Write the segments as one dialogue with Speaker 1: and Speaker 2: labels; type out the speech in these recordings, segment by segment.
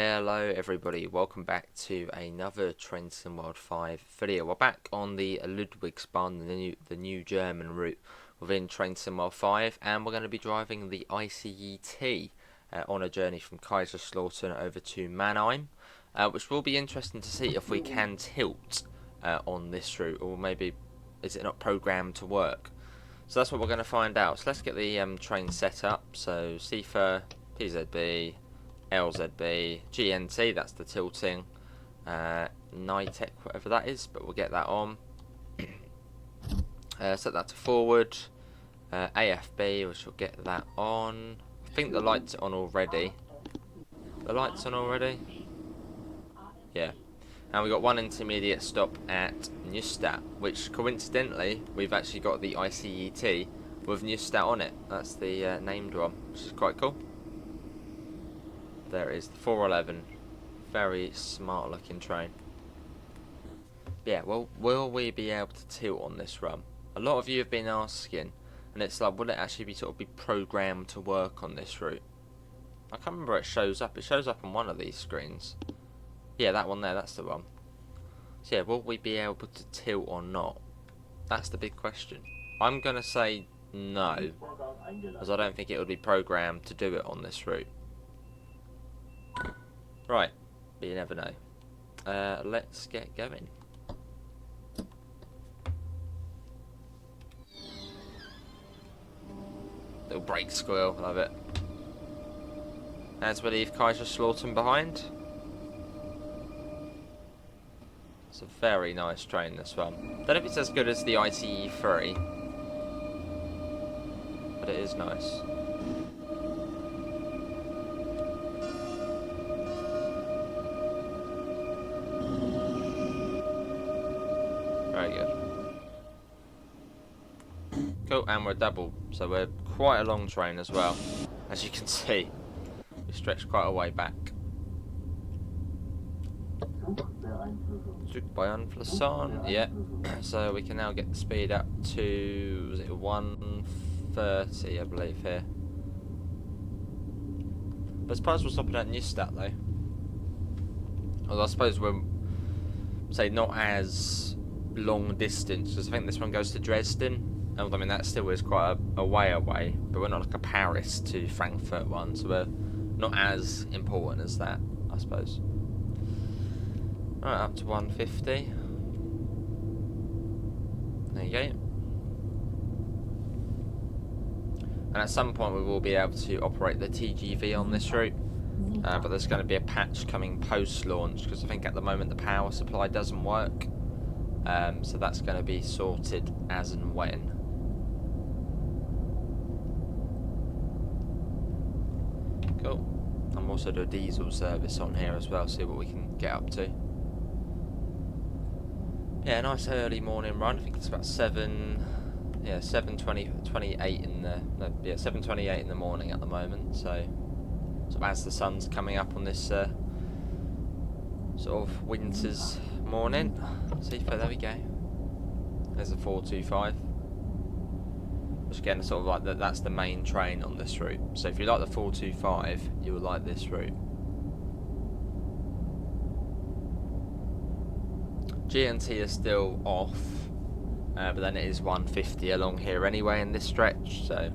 Speaker 1: Hello everybody, welcome back to another Train Sim World 5 video. We're back on the Ludwigsbahn, the new German route within Train Sim World 5, and we're going to be driving the ICET on a journey from Kaiserslautern over to Mannheim, which will be interesting to see if we can tilt on this route, or maybe is it not programmed to work. So that's what we're going to find out. So let's get the train set up. So CFA, PZB, LZB, GNT, that's the tilting, NITEC, whatever that is, but we'll get that on. Set that to forward, AFB, which will get that on. I think the lights are on already. The lights on already? Yeah. And we got one intermediate stop at Neustadt, which coincidentally, we've actually got the ICET with Neustadt on it. That's the named one, which is quite cool. There it is, the 411. Very smart looking train. Yeah, well, will we be able to tilt on this run? A lot of you have been asking, and it's like, will it actually be sort of be programmed to work on this route? I can't remember where it shows up. It shows up on one of these screens. Yeah, that one there, that's the one. So yeah, will we be able to tilt or not? That's the big question. I'm going to say no, as I don't think it would be programmed to do it on this route. Right, but you never know. Let's get going. Little brake squeal, love it. As we leave Kaiserslautern behind. It's a very nice train, this one. Don't know if it's as good as the ICE3, but it is nice. Very good. Cool, and we're double, so we're quite a long train as well. As you can see, we stretched quite a way back. Ludwigsbahn, yeah. So we can now get the speed up to, was it 130, I believe, here. But I suppose we're stopping at Neustadt though. Although I suppose we're, say, not as long distance, because I think this one goes to Dresden. I mean, that still is quite a way away, but we're not like a Paris to Frankfurt one, so we're not as important as that, I suppose. Right, up to 150. There you go. And at some point we will be able to operate the TGV on this route, but there's going to be a patch coming post-launch, because I think at the moment the power supply doesn't work. So that's going to be sorted as and when. Cool. I'm also doing a diesel service on here as well, see what we can get up to. Yeah, nice early morning run. I think it's about 7:28 in the 7:28 in the morning at the moment. So as the sun's coming up on this sort of winter's morning. See, there we go. There's a 425. Which again, sort of like that's the main train on this route. So if you like the 425, you will like this route. GNT is still off, but then it is 150 along here anyway in this stretch. So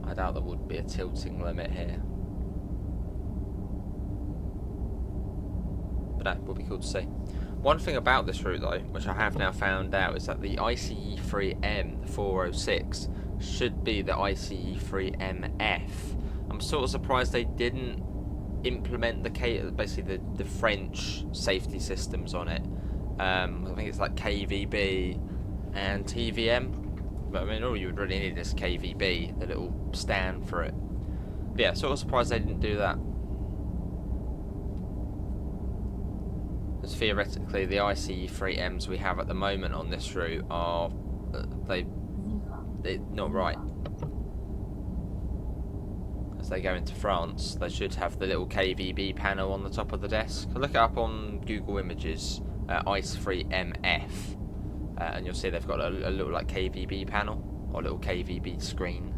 Speaker 1: I doubt there would be a tilting limit here. But that would be cool to see. One thing about this route though, which I have now found out, is that the ICE3M, the 406, should be the ICE3MF. I'm sort of surprised they didn't implement basically the French safety systems on it. I think it's like KVB and TVM. But I mean, all you would really need is KVB, the little stand for it. But yeah, sort of surprised they didn't do that. Because theoretically, the ICE3Ms we have at the moment on this route are they're not right. As they go into France, they should have the little KVB panel on the top of the desk. Look it up on Google Images, ICE3MF, and you'll see they've got a little like KVB panel, or a little KVB screen,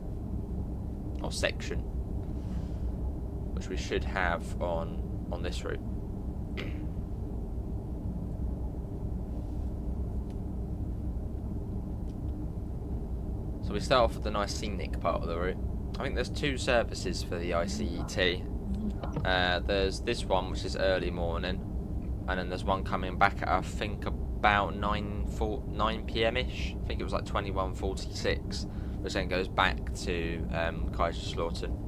Speaker 1: or section. which we should have on this route. So we start off with the nice scenic part of the route. I think there's 2 services for the ICET. There's this one, which is early morning, and then there's one coming back at, I think, about 9 p.m.-ish. I think it was like 21:46, which then goes back to Kaiserslautern.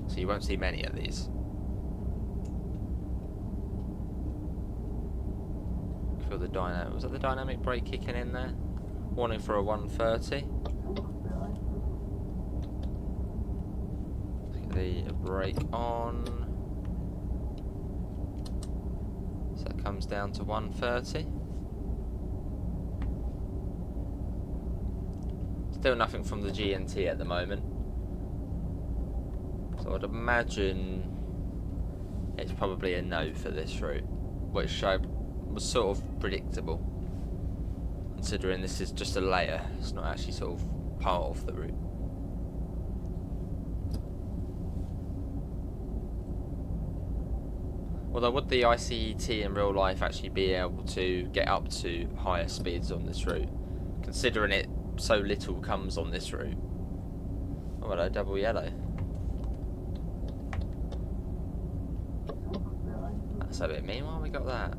Speaker 1: So you won't see many of these. Feel the dynamic. Was that the dynamic brake kicking in there? Warning for a 130. The brake on. So that comes down to 130. Still nothing from the GNT at the moment. So I'd imagine it's probably a no for this route, which was sort of predictable, considering this is just a layer. It's not actually sort of part of the route. Although would the ICET in real life actually be able to get up to higher speeds on this route, considering it so little comes on this route? Oh hello, double yellow. That's a bit mean. Why have we got that?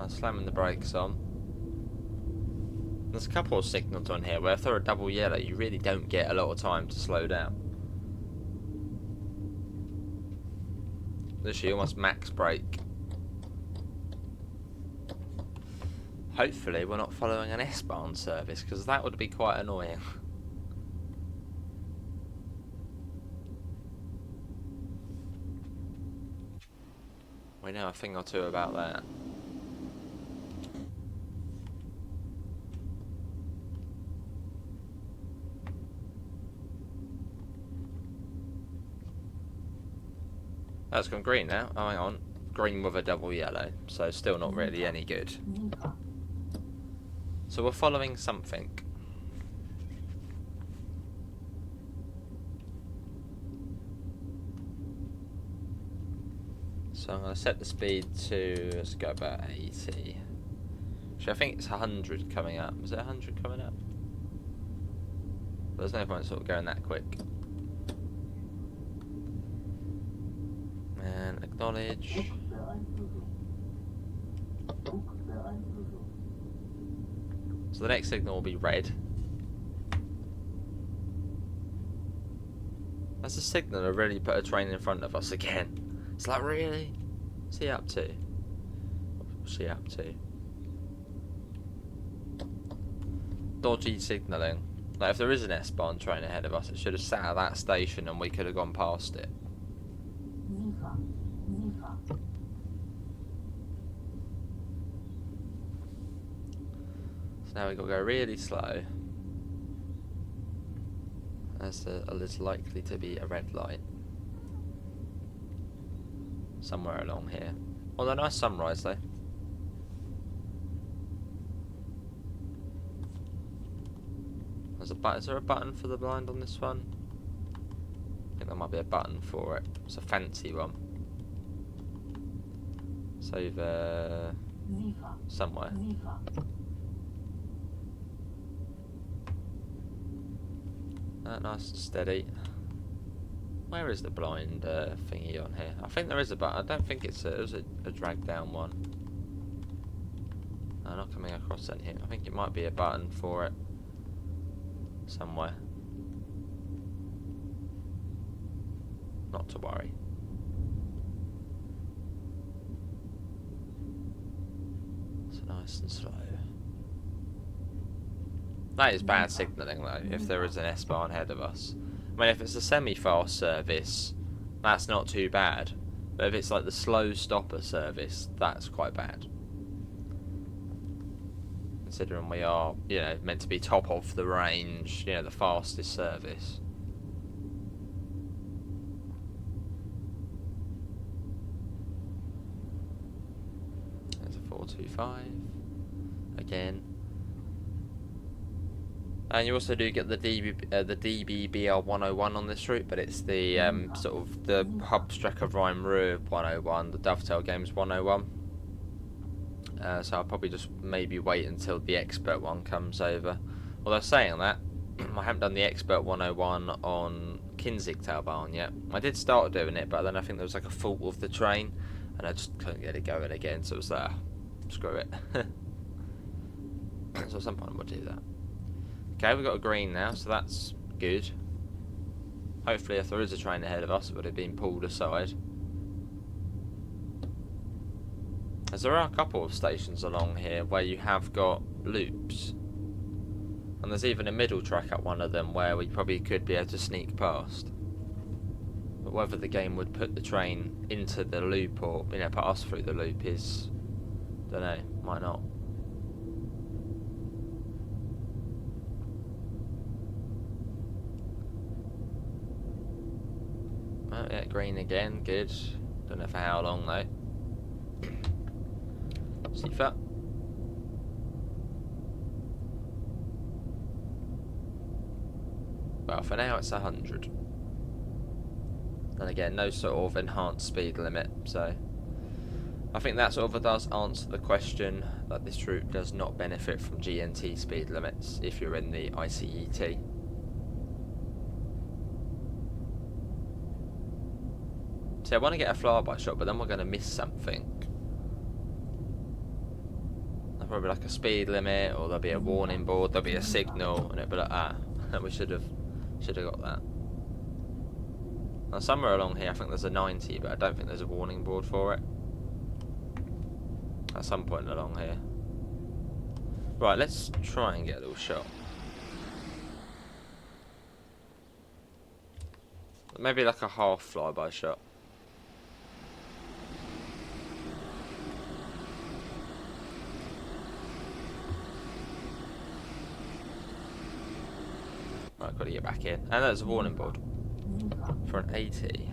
Speaker 1: Slamming the brakes on. There's a couple of signals on here where if they're a double yellow, you really don't get a lot of time to slow down. Literally almost max brake. Hopefully we're not following an S-Bahn service, because that would be quite annoying. We know a thing or two about that. That's gone green now. Oh, hang on. Green with a double yellow. So still not really any good. So we're following something. So I'm going to set the speed to, let's go about 80. Actually, I think it's 100 coming up. Is it 100 coming up? But there's no point sort of going that quick. And acknowledge. So the next signal will be red. That's a signal to really put a train in front of us again. It's like, really? What's he up to? What's she up to? Dodgy signalling. Like, if there is an S-Bahn train ahead of us, it should have sat at that station and we could have gone past it. So now we've got to go really slow. As there's likely to be a red light somewhere along here. Well, a nice sunrise though. There's a button. Is there a button for the blind on this one? I think there might be a button for it. It's a fancy one. It's over somewhere. Nice and steady. Where is the blind thingy on here? I think there is a button. I don't think it was a drag down one. No, not coming across in here. I think it might be a button for it somewhere. Not to worry. It's nice and slow. That is bad signalling though, if there is an S-Bahn ahead of us. I mean, if it's a semi-fast service, that's not too bad. But if it's like the slow stopper service, that's quite bad. Considering we are, you know, meant to be top of the range, you know, the fastest service. There's a 425 again. And you also do get the DBBL 101 on this route, but it's the sort of the Hubstrecker Rhyme Ruhr 101, the Dovetail Games 101. So I'll probably just maybe wait until the Expert one comes over. Although saying that, I haven't done the Expert 101 on Kaiserslautern yet. I did start doing it, but then I think there was like a fault with the train, and I just couldn't get it going again, so it was like, screw it. So at some point we'll do that. Okay, we've got a green now, so that's good. Hopefully if there is a train ahead of us, it would have been pulled aside. As there are a couple of stations along here where you have got loops. And there's even a middle track at one of them where we probably could be able to sneak past. But whether the game would put the train into the loop or, you know, put us through the loop is, don't know, might not. Oh yeah, green again, good. Don't know for how long though. See that? Well, for now it's 100. And again, no sort of enhanced speed limit, so I think that sort of does answer the question that this route does not benefit from GNT speed limits if you're in the ICET. See, I want to get a flyby shot, but then we're going to miss something. There'll probably be like a speed limit, or there'll be a warning board, there'll be a signal, and it'll be like, ah, we should have got that. Now somewhere along here I think there's a 90, but I don't think there's a warning board for it. At some point along here. Right, let's try and get a little shot. Maybe like a half flyby shot. Right, got to get back in. And there's a warning board for an 80.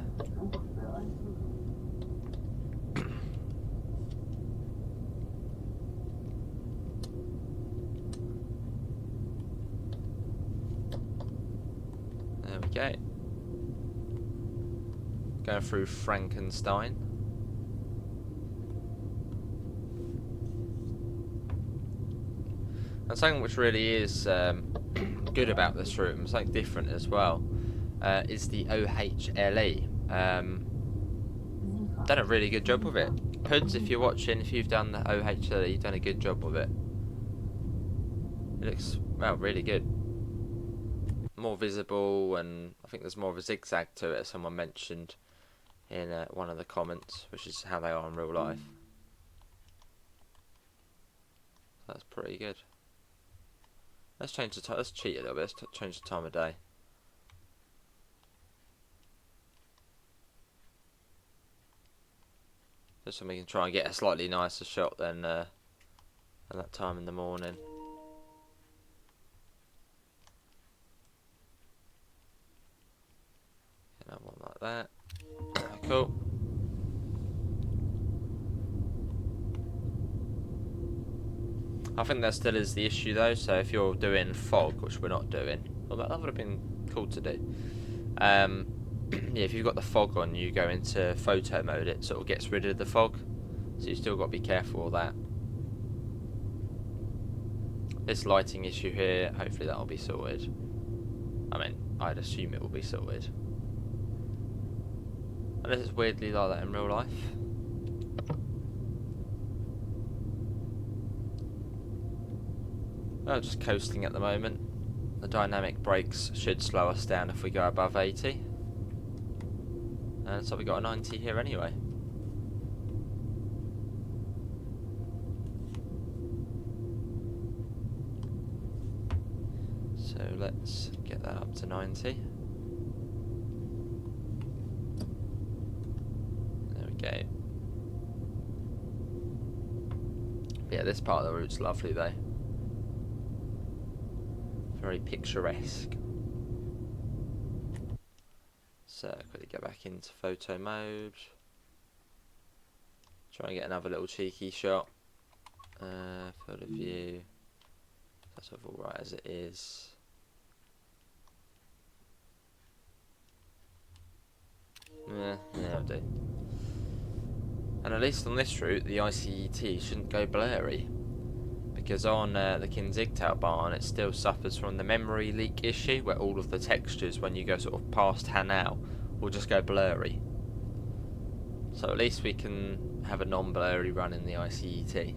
Speaker 1: There we go. Going through Frankenstein. And something which really is good about this route, and something different as well, is the OHLE. Done a really good job with it. Hoods, if you're watching, if you've done the OHLE, you've done a good job with it. It looks, well, really good. More visible, and I think there's more of a zigzag to it, as someone mentioned in one of the comments, which is how they are in real life. That's pretty good. Let's change the time. Let's cheat a little bit. Let's change the time of day. Just so we can try and get a slightly nicer shot than at that time in the morning. Another one like that. Cool. I think that still is the issue though, so if you're doing fog, which we're not doing, well that would have been cool to do. Yeah, if you've got the fog on, you go into photo mode, it sort of gets rid of the fog, so you still got to be careful of that. This lighting issue here, hopefully that'll be sorted. I mean, I'd assume it will be sorted. Unless it's weirdly like that in real life. Well, just coasting at the moment. The dynamic brakes should slow us down if we go above 80. And so we got a 90 here anyway. So let's get that up to 90. There we go. Yeah, this part of the route's lovely though. Very picturesque. So quickly get back into photo mode. Try and get another little cheeky shot. Field of view. That's sort of alright as it is. Yeah, I'll do. And at least on this route, the ICET shouldn't go blurry. Because on the Dovetail it still suffers from the memory leak issue, where all of the textures, when you go sort of past Hanau, will just go blurry. So at least we can have a non-blurry run in the ICET.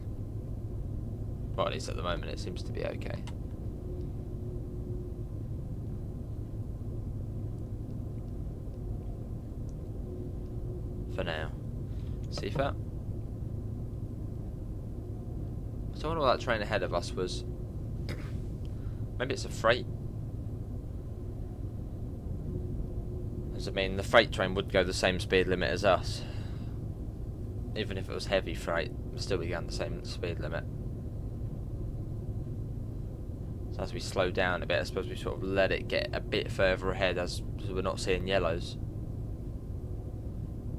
Speaker 1: Well, at least at the moment it seems to be okay. For now. See that? So I wonder what that train ahead of us was. Maybe it's a freight. As I mean, the freight train would go the same speed limit as us. Even if it was heavy freight, it would still be going the same speed limit. So as we slow down a bit, I suppose we sort of let it get a bit further ahead as we're not seeing yellows.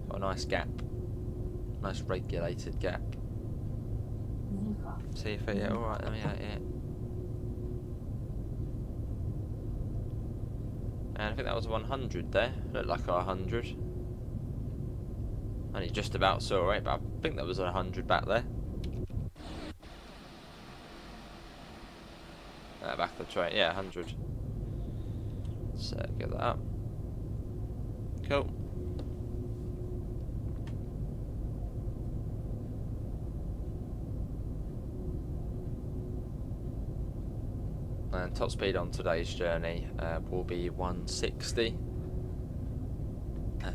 Speaker 1: Got a nice gap. Nice regulated gap. See if it, yeah, alright, let me out, yeah. And I think that was 100 there. Looked like 100. Only just about saw it, but I think that was 100 back there. Back of the train, yeah, 100. So get that up. Cool. And top speed on today's journey will be 160.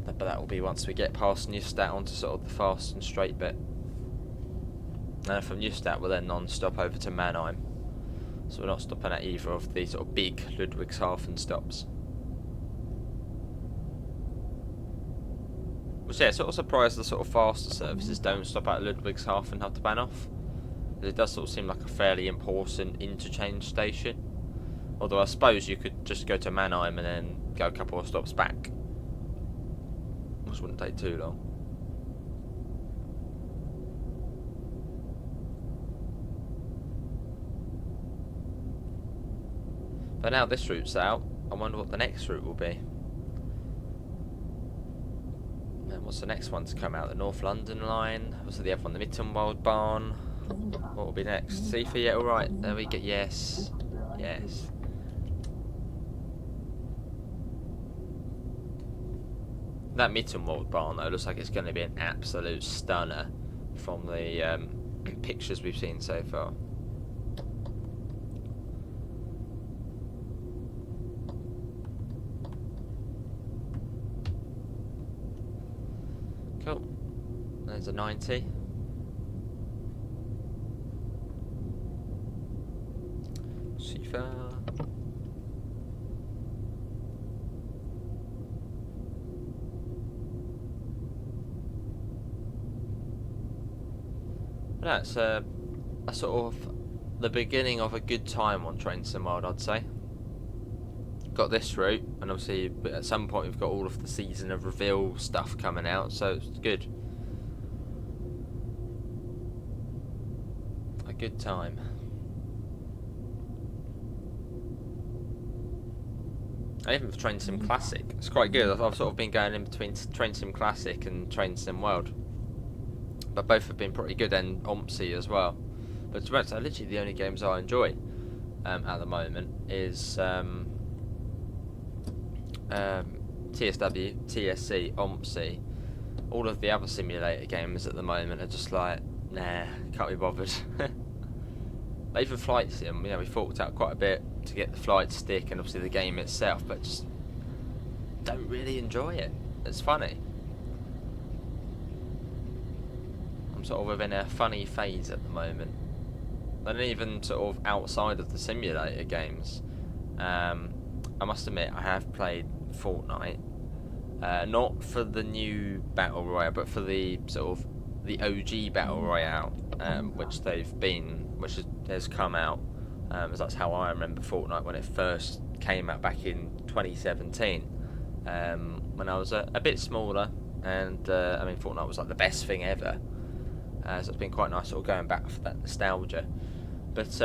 Speaker 1: But that will be once we get past Neustadt onto sort of the fast and straight bit. And from Neustadt we'll then non-stop over to Mannheim. So we're not stopping at either of the sort of big Ludwigshafen stops. Which, yeah, sort of surprised the sort of faster services don't stop at Ludwigshafen Hauptbahnhof. Because it does sort of seem like a fairly important interchange station. Although I suppose you could just go to Mannheim and then go a couple of stops back. Which wouldn't take too long. But now this route's out, I wonder what the next route will be. And what's the next one to come out? The North London line? What's the other one? The Ludwigsbahn? What will be next? Sifa, yeah, alright. There we go. Yes. Yes. That Ludwigsbahn though looks like it's going to be an absolute stunner from the pictures we've seen so far. Cool. There's a 90. Sifa. That's a sort of the beginning of a good time on Train Sim World, I'd say. Got this route, and obviously at some point we've got all of the season of reveal stuff coming out, so it's good. A good time. And even for Train Sim Classic, it's quite good. I've sort of been going in between Train Sim Classic and Train Sim World. But both have been pretty good, and OMSI as well. But to be honest, literally the only games I enjoy at the moment is TSW, TSC, OMSI. All of the other simulator games at the moment are just like, nah, can't be bothered. But even Flight Sim, you know, we forked out quite a bit to get the flight stick and obviously the game itself, but just don't really enjoy it. It's funny. I'm sort of within a funny phase at the moment. And even sort of outside of the simulator games, I must admit I have played Fortnite, not for the new Battle Royale, but for the sort of the OG Battle Royale, which has come out, as that's how I remember Fortnite when it first came out back in 2017, when I was a bit smaller, and I mean Fortnite was like the best thing ever. So it's been quite nice sort of going back for that nostalgia. But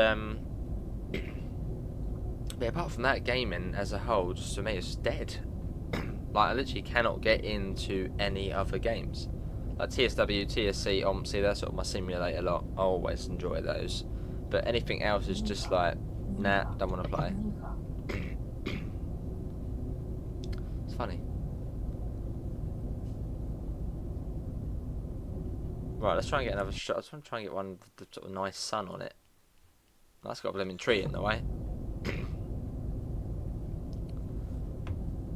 Speaker 1: apart from that, gaming as a whole, just for me, is just dead. Like, I literally cannot get into any other games. Like TSW, TSC, OMSI, they're sort of my simulator lot. I always enjoy those. But anything else is just like, nah, don't want to play. It's funny. Right, let's try and get another shot. I just want to try and get one with the sort of nice sun on it. That's got a blooming tree in the way.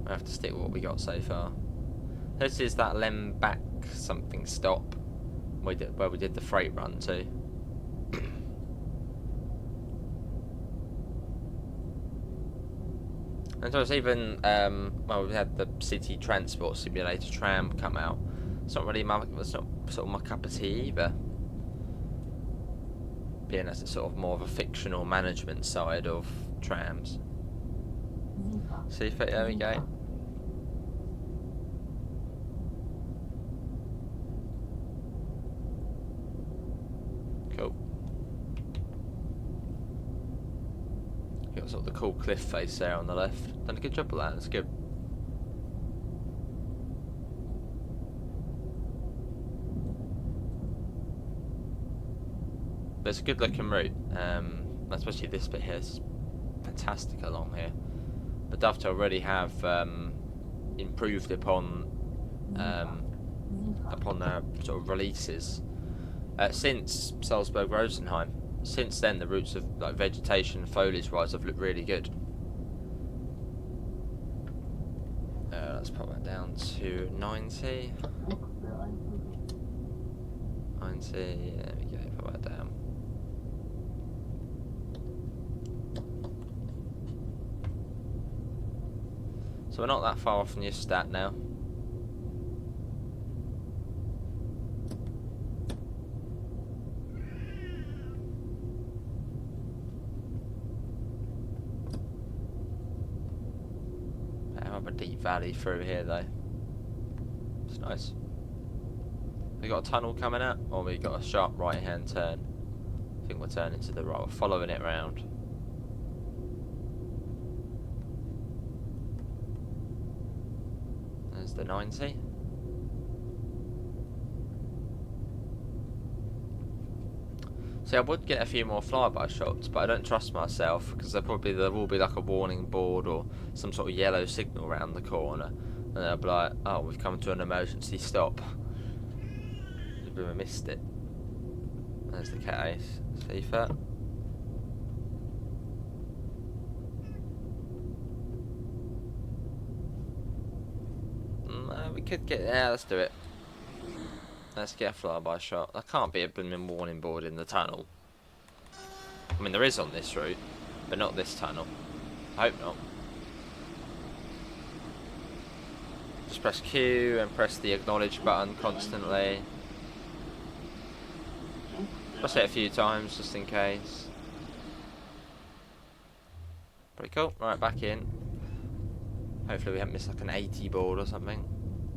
Speaker 1: I have to stick with what we got so far. This is that Lembach something stop where we did the freight run to. And so it's even well, we had the city transport simulator tram come out. It's not really it's not sort of my cup of tea either. Being as it's sort of more of a fictional management side of trams. See if there we go. Cool. You got sort of the cool cliff face there on the left. Done a good job of that. That's good. But it's a good looking route. Especially this bit here. It's fantastic along here. But Dovetail already have improved upon their sort of releases since Salzburg-Rosenheim. Since then, the routes of like vegetation, foliage-wise, have looked really good. Let's pop that down to 90. 90. There we go. Pop that down. So we're not that far off from your stat now. Have a deep valley through here though. It's nice. We got a tunnel coming out, or we got a sharp right hand turn. I think we're turning to the right, we're following it round. There's the 90. See, I would get a few more flyby shots, but I don't trust myself because there will be like a warning board or some sort of yellow signal around the corner, and they'll be like, "Oh, we've come to an emergency stop." We missed it. There's the case. FIFA. We could get. Yeah, let's do it. Let's get a flyby shot. There can't be a blooming warning board in the tunnel. I mean, there is on this route, but not this tunnel. I hope not. Just press Q and press the acknowledge button constantly. Press it a few times just in case. Pretty cool. Right, back in. Hopefully we haven't missed like an 80 board or something.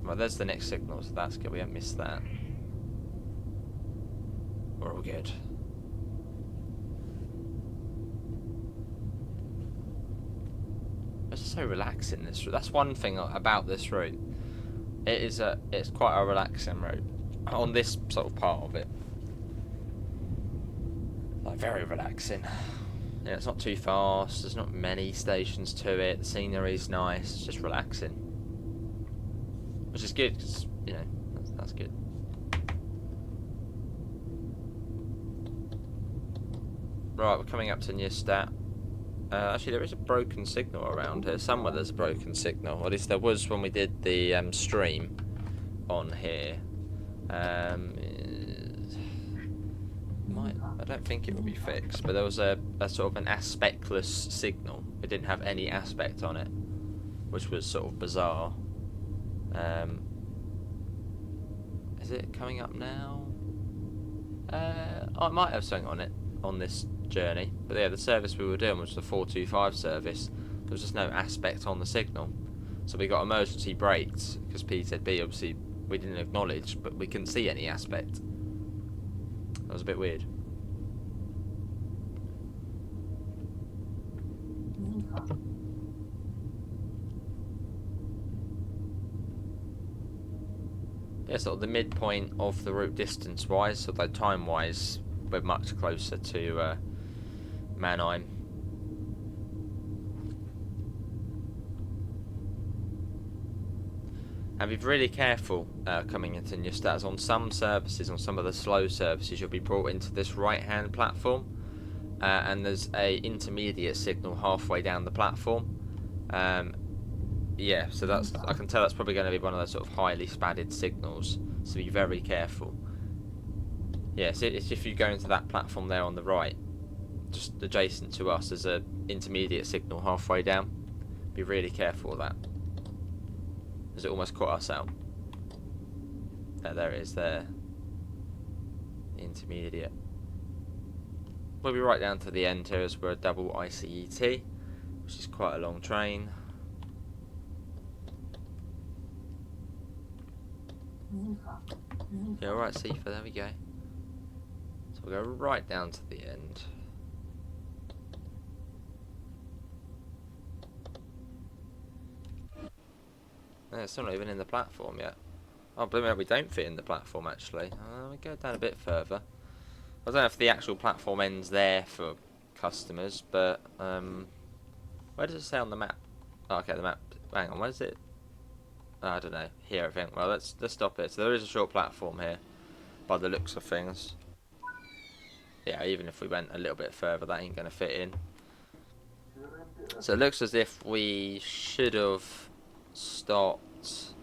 Speaker 1: Right, there's the next signal, so that's good. We haven't missed that. We're all good. It's so relaxing, this route. That's one thing about this route. It's quite a relaxing route on this sort of part of it. Like, very relaxing. Yeah, it's not too fast. There's not many stations to it. The scenery's nice. It's just relaxing, which is good because you know that's good. Right, we're coming up to near stat. Actually, there is a broken signal around here. Somewhere there's a broken signal. Or at least there was when we did the stream on here. I don't think it would be fixed, but there was a sort of an aspectless signal. It didn't have any aspect on it, which was sort of bizarre. Is it coming up now? I might have something on it on this journey, but yeah, the service we were doing was the 425 service. There was just no aspect on the signal, so we got emergency braked because PZB obviously we didn't acknowledge, but we couldn't see any aspect. was a bit weird. Yeah, sort of the midpoint of the route distance-wise, although time-wise, we're much closer to Mannheim. And be really careful coming into Neustadt. On some services, on some of the slow services, you'll be brought into this right-hand platform, and there's a intermediate signal halfway down the platform. Yeah, so I can tell that's probably going to be one of those sort of highly spadded signals, so be very careful. Yeah, so it's if you go into that platform there on the right, just adjacent to us, there's an intermediate signal halfway down. Be really careful of that, as it almost caught us out. There it is there. Intermediate. We'll be right down to the end here as we're a double ICET, which is quite a long train. Yeah, alright, Sifa, there we go. So we'll go right down to the end. Yeah, it's still not even in the platform yet. Oh, blimey, we don't fit in the platform actually. We go down a bit further. I don't know if the actual platform ends there for customers, but where does it say on the map? Oh, okay, the map. Hang on, where is it? Oh, I don't know. Here, I think. Well, let's stop it. So there is a short platform here, by the looks of things. Yeah, even if we went a little bit further, that ain't gonna fit in. So it looks as if we should have stopped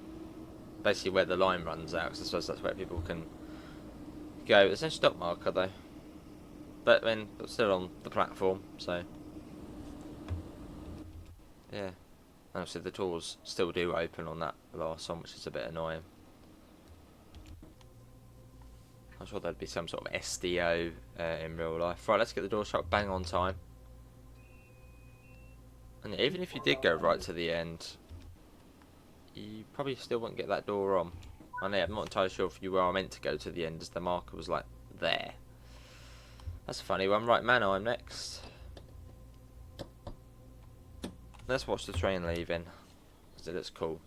Speaker 1: basically where the line runs out, because I suppose that's where people can go. There's no stop marker though, but then still on the platform, so yeah. And obviously the doors still do open on that last one, which is a bit annoying. I'm sure there'd be some sort of SDO in real life. Right, let's get the door shut bang on time. And even if you did go right to the end, you probably still wouldn't get that door on. I know, I'm not entirely sure if you were meant to go to the end, as the marker was like there. That's a funny one. Right, Mannheim next. Let's watch the train leaving, because it looks cool.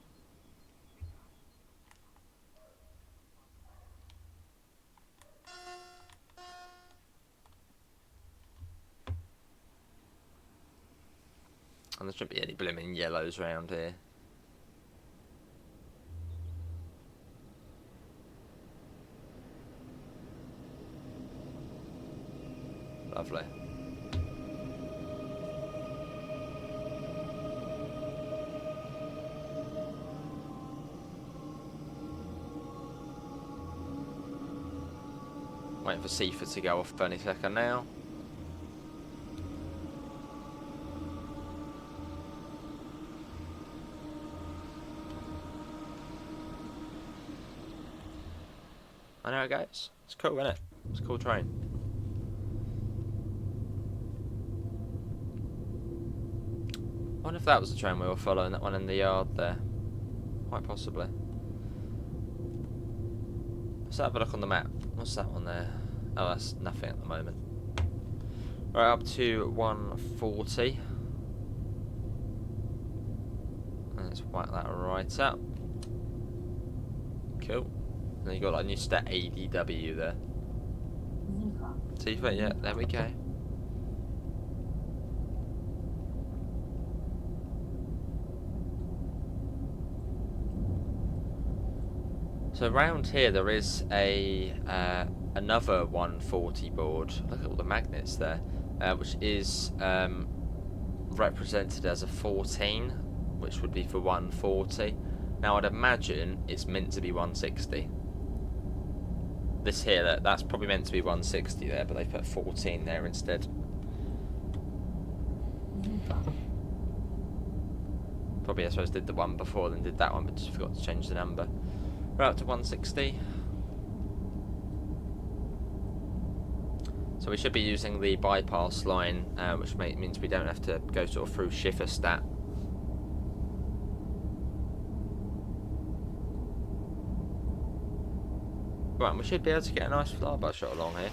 Speaker 1: And there shouldn't be any blooming yellows around here. Lovely. Waiting for Sifa to go off any second now. I know it goes. It's cool, isn't it? It's a cool train. I wonder if that was the train we were following, that one in the yard there. Quite possibly. Let's have a look on the map. What's that one there? Oh, that's nothing at the moment. Right, up to 140. Let's whack that right up. Cool. And then you got like a new stat ADW there. Sifa, yeah, there we go. So around here there is a another 140 board. Look at all the magnets there, which is represented as a 14, which would be for 140. Now I'd imagine it's meant to be 160. This here, that's probably meant to be 160 there, but they put 14 there instead. Probably I suppose did the one before, then did that one, but just forgot to change the number. We're up to 160. So we should be using the bypass line, which means we don't have to go sort of through Schifferstadt. Right, and we should be able to get a nice flyby shot along here.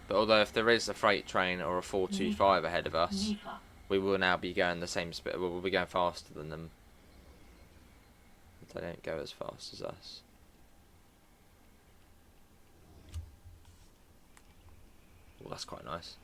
Speaker 1: But although if there is a freight train or a 425 ahead of us, we will now be going the same speed. We'll be going faster than them. They don't go as fast as us. Well, that's quite nice.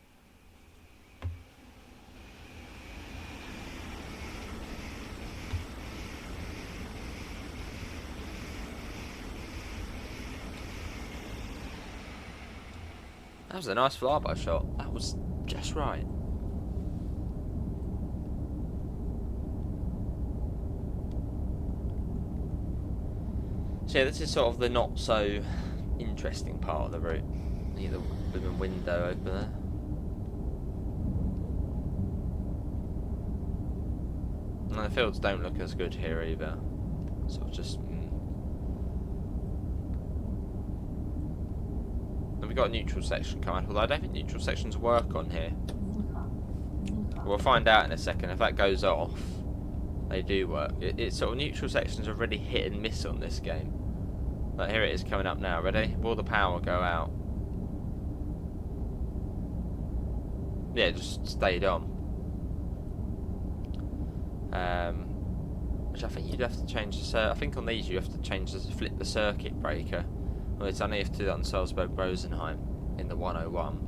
Speaker 1: That was a nice flyby shot. That was just right. So yeah, this is sort of the not so interesting part of the route. Need the blooming window over there. And the fields don't look as good here either. Sort of just. And we've got a neutral section coming, although I don't think neutral sections work on here. We'll find out in a second. If that goes off, they do work. It's sort of neutral sections are really hit and miss on this game. But here it is coming up now. Ready? Will the power go out? Yeah, just stayed on. Which I think you'd have to change the. I think on these you have to change flip the circuit breaker. Well, it's only if to do that on Salzburg-Rosenheim in the 101.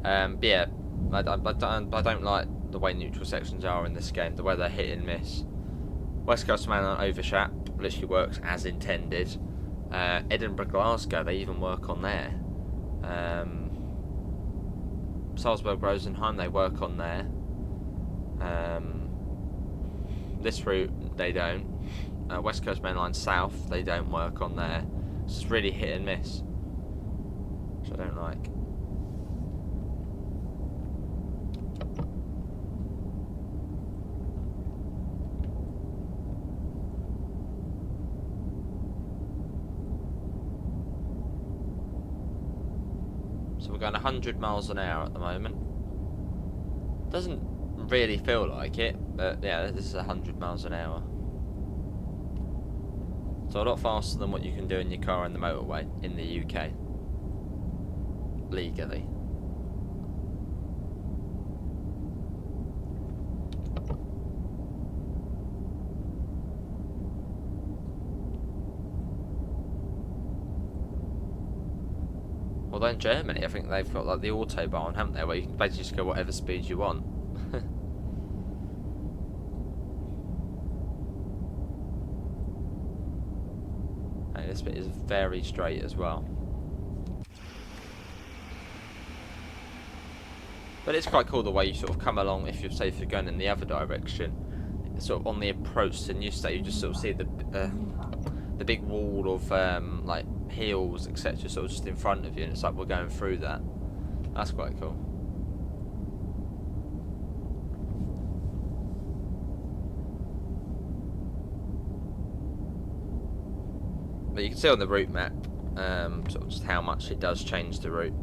Speaker 1: But yeah, I don't like the way neutral sections are in this game. The way they're hit and miss. West Coast Man on Overshap literally works as intended. Edinburgh-Glasgow, they even work on there. Salzburg-Rosenheim, they work on there. This route, they don't. West Coast Main Line South, they don't work on there. It's just really hit and miss, which I don't like. So we're going 100 miles an hour at the moment. Doesn't really feel like it, but yeah, this is 100 miles an hour. So a lot faster than what you can do in your car on the motorway in the UK. Legally. Although in Germany, I think they've got like the Autobahn, haven't they, where you can basically just go whatever speed you want. This bit is very straight as well. But it's quite cool the way you sort of come along if you're safe, if you're going in the other direction. It's sort of on the approach to New State, you just sort of see the big wall of like hills, etc., sort of just in front of you, and it's like we're going through that. That's quite cool. But you can see on the route map, sort of just how much it does change the route.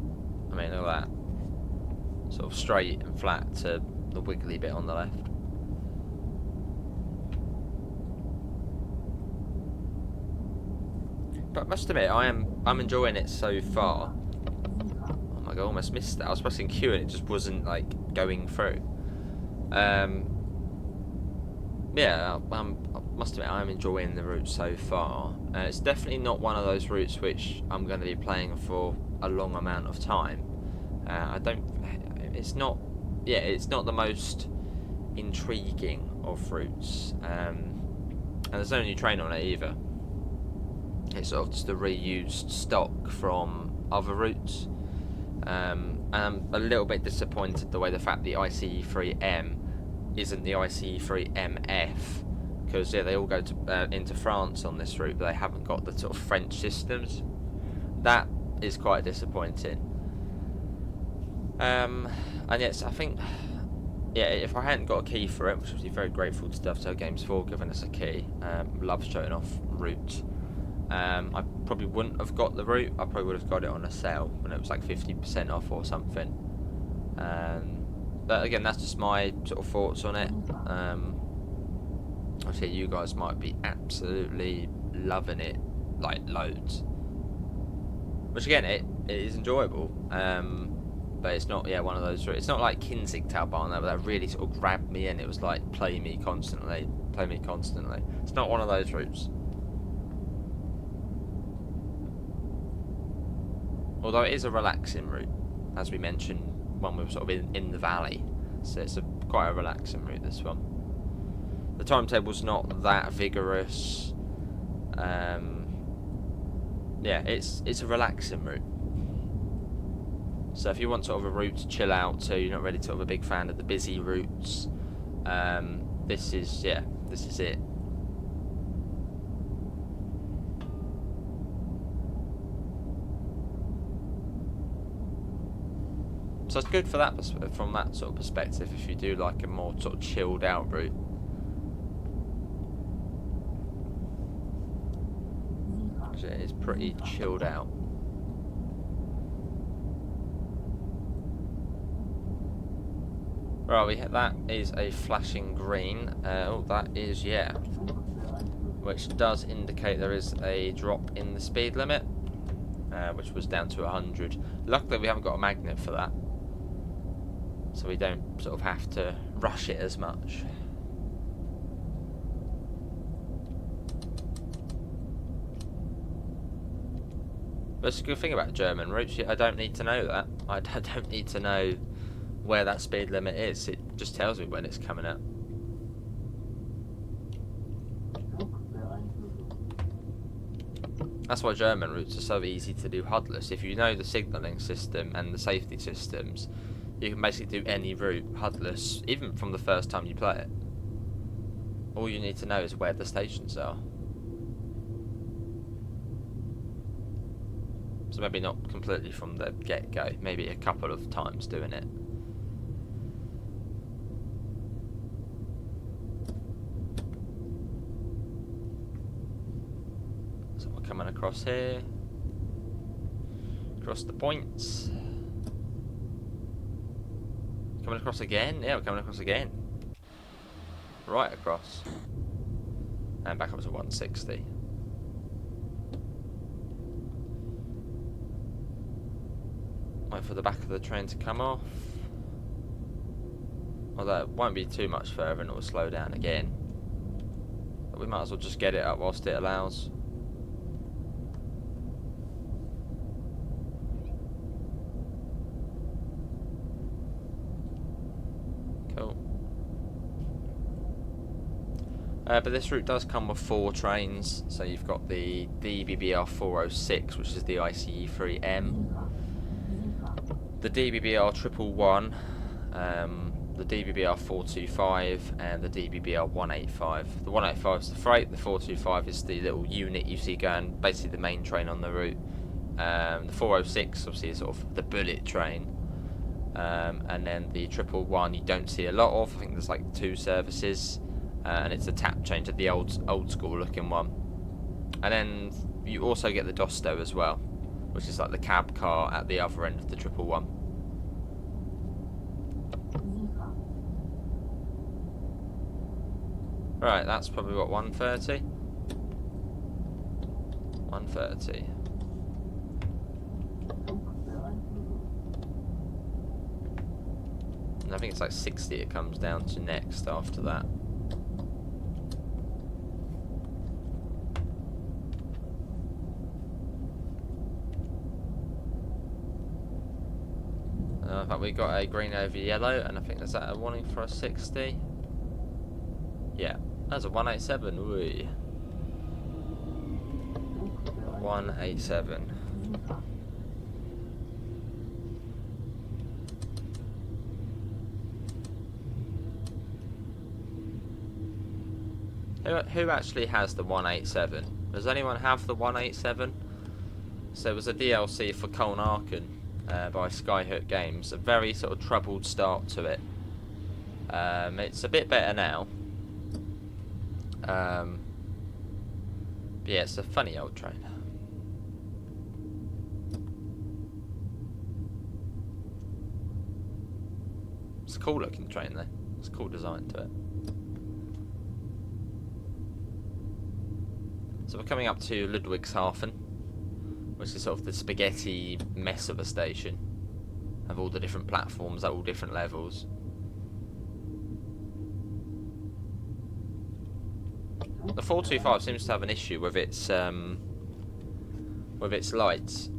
Speaker 1: I mean, look at that. Sort of straight and flat to the wiggly bit on the left. But I must admit, I'm enjoying it so far. Oh my god, I almost missed that. I was pressing Q and it just wasn't like going through. Yeah, I must admit I am enjoying the route so far. It's definitely not one of those routes which I'm going to be playing for a long amount of time. It's not the most intriguing of routes, and there's no new train on it either. It's sort of just a reused stock from other routes, and I'm a little bit disappointed the way the fact the ICE3M isn't the ICE3MF, because yeah, they all go to into France on this route, but they haven't got the sort of French systems. That is quite disappointing. And yes, I think, yeah, if I hadn't got a key for it, which would be very grateful to Dovetail Games for giving us a key. Love showing off route. I probably wouldn't have got the route. I probably would have got it on a sale when it was like 50% off or something. But again, that's just my sort of thoughts on it. Obviously, you guys might be absolutely loving it, like loads. Which again, it is enjoyable. But it's not, yeah, one of those. It's not like Kaiserslautern that really sort of grabbed me in. It was like play me constantly, play me constantly. It's not one of those routes. Although it is a relaxing route, as we mentioned when we were sort of in the valley. So it's quite a relaxing route, this one. The timetable's not that vigorous. Yeah, it's a relaxing route. So if you want sort of a route to chill out to, you're not really sort of a big fan of the busy routes, this is it. So it's good for that from that sort of perspective if you do like a more sort of chilled out route. It is pretty chilled out. Right, that is a flashing green. Oh, that is, yeah. Which does indicate there is a drop in the speed limit, which was down to 100. Luckily, we haven't got a magnet for that, so we don't sort of have to rush it as much. But it's a good thing about German routes. I don't need to know that. I don't need to know where that speed limit is. It just tells me when it's coming up. That's why German routes are so easy to do HUDless. If you know the signalling system and the safety systems, you can basically do any route HUDless, even from the first time you play it. All you need to know is where the stations are. So maybe not completely from the get-go, maybe a couple of times doing it. So we're coming across here, across the points. Coming across again? Yeah, we're coming across again. Right across. And back up to 160. Wait for the back of the train to come off. Although it won't be too much further and it will slow down again. But we might as well just get it up whilst it allows. Cool. But this route does come with 4 trains. So you've got the DBBR 406, which is the ICE 3M. The DBBR 111, the DBBR 425, and the DBBR 185. The 185 is the freight, the 425 is the little unit you see going, basically the main train on the route. The 406 obviously is sort of the bullet train. And then the 111 you don't see a lot of. I think there's like 2 services, and it's a tap change at the old school looking one. And then you also get the Dosto as well, which is like the cab car at the other end of the 111. Right, that's probably what, 130? 130. And I think it's like 60 it comes down to next after that. In fact, we got a green over yellow, and I think is that a warning for a 60? Yeah, that's a 187. Ooh. 187. Who actually has the 187? Does anyone have the 187? So there was a DLC for Kolnarken by Skyhook Games. A very sort of troubled start to it. It's a bit better now. But yeah, it's a funny old train. It's a cool looking train though. It's a cool design to it. So we're coming up to Ludwigshafen, which is sort of the spaghetti mess of a station. Have all the different platforms at all different levels. The 425 seems to have an issue with its lights.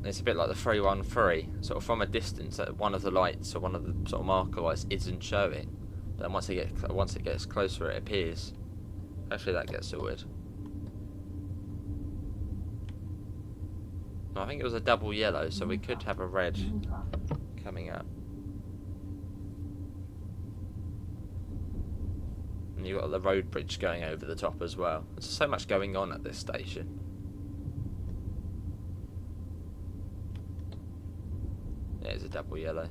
Speaker 1: It's a bit like the 313, sort of from a distance, that one of the lights or one of the sort of marker lights isn't showing. But then once it gets closer, it appears. Hopefully that gets sorted. I think it was a double yellow, so we could have a red coming up. And you've got the road bridge going over the top as well. There's so much going on at this station. Yeah, it's a double yellow.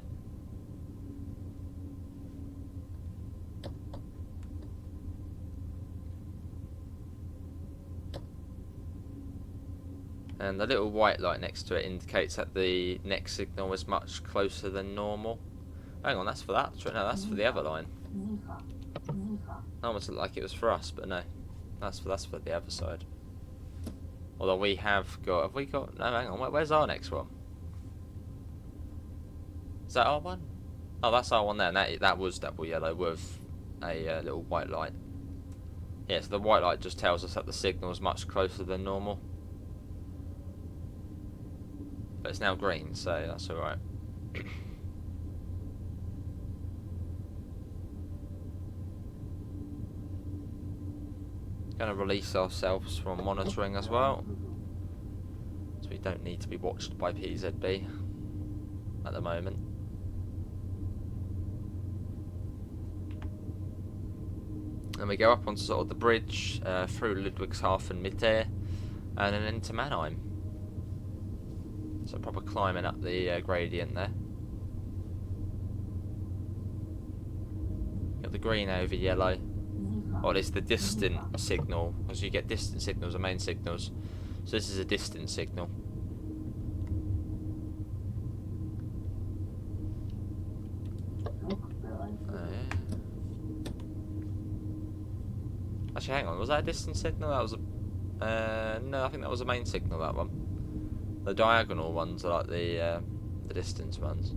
Speaker 1: And the little white light next to it indicates that the next signal is much closer than normal. Hang on, that's for that. No, that's for the other line. That almost looked like it was for us, but no. That's for the other side. Although we have got... Have we got... No, hang on. Where's our next one? Is that our one? Oh, that's our one there. And that was double yellow with a little white light. Yeah, so the white light just tells us that the signal is much closer than normal. But it's now green, so that's alright. Going to release ourselves from monitoring as well, so we don't need to be watched by PZB at the moment. And we go up onto sort of the bridge through Ludwigshafen Mitte and then into Mannheim. So proper climbing up the gradient there. Got the green over yellow. Or it's the distant signal, because you get distant signals and main signals. So this is a distant signal. Actually, hang on, was that a distant signal? That was a... no, I think that was a main signal, that one. The diagonal ones are like the distance ones.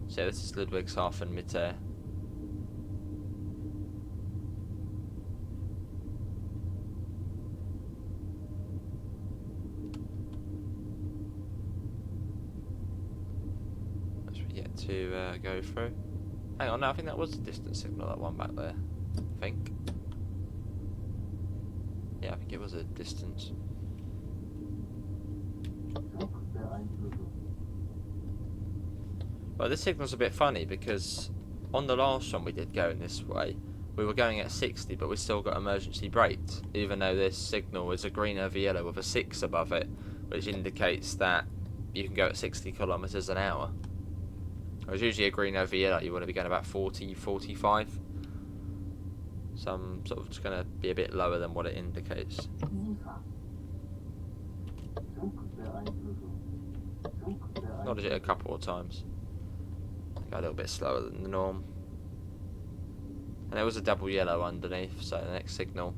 Speaker 1: So this is Ludwigshafen Mitte. To go through. Hang on, no, I think that was a distance signal, that one back there. I think. Yeah, I think it was a distance. Well, this signal's a bit funny because on the last one we did going this way, we were going at 60, but we still got emergency braked, even though this signal is a green over yellow with a 6 above it, which indicates that you can go at 60 kilometers an hour. Whereas usually a green over yellow, you want to be going about 40, 45. So I'm sort of just going to be a bit lower than what it indicates. Nodded it a couple of times. Go a little bit slower than the norm. And there was a double yellow underneath, so the next signal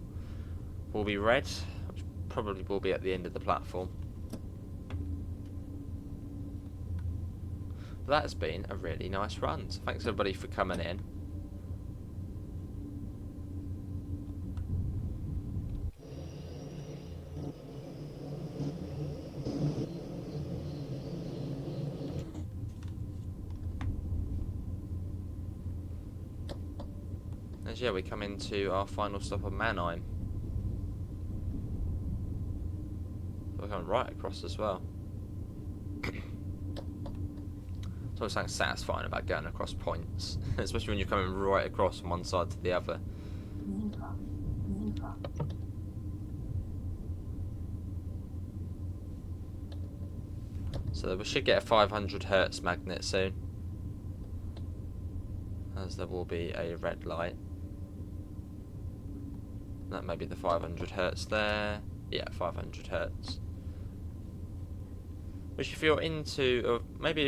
Speaker 1: will be red, which probably will be at the end of the platform. That has been a really nice run, so thanks everybody for coming in. And yeah, we come into our final stop of Mannheim. We're going right across as well. There's something satisfying about going across points, especially when you're coming right across from one side to the other. So we should get a 500 Hz magnet soon, as there will be a red light. That may be the 500 Hz there. Yeah, 500 hertz. Which, if you're into, or maybe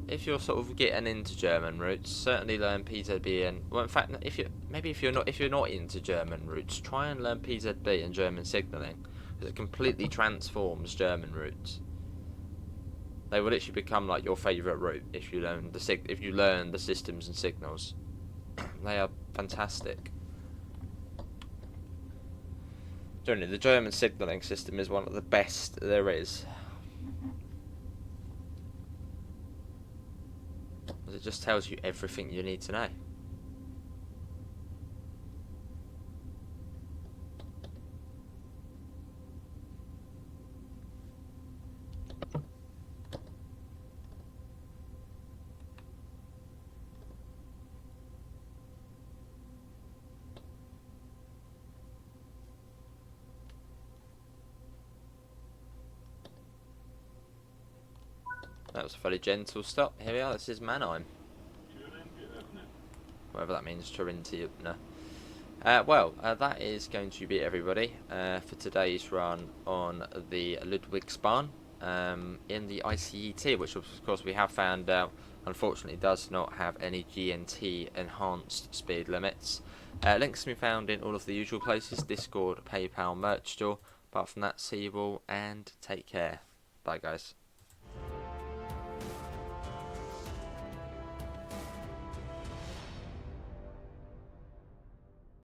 Speaker 1: if you're sort of getting into German routes, certainly learn PZB. And well, in fact, if you're not into German routes, try and learn PZB and German signalling, because it completely transforms German routes. They will literally become like your favourite route if you learn the systems and signals. They are fantastic. Generally, the German signalling system is one of the best there is. It just tells you everything you need to know. That was a fairly gentle stop. Here we are, this is Mannheim. Whatever that means, Turinti. No. That is going to be everybody for today's run on the Ludwigsbahn in the ICET, which of course we have found out unfortunately does not have any GNT enhanced speed limits. Links can be found in all of the usual places: Discord, PayPal, merch store. Apart from that, see you all and take care. Bye guys.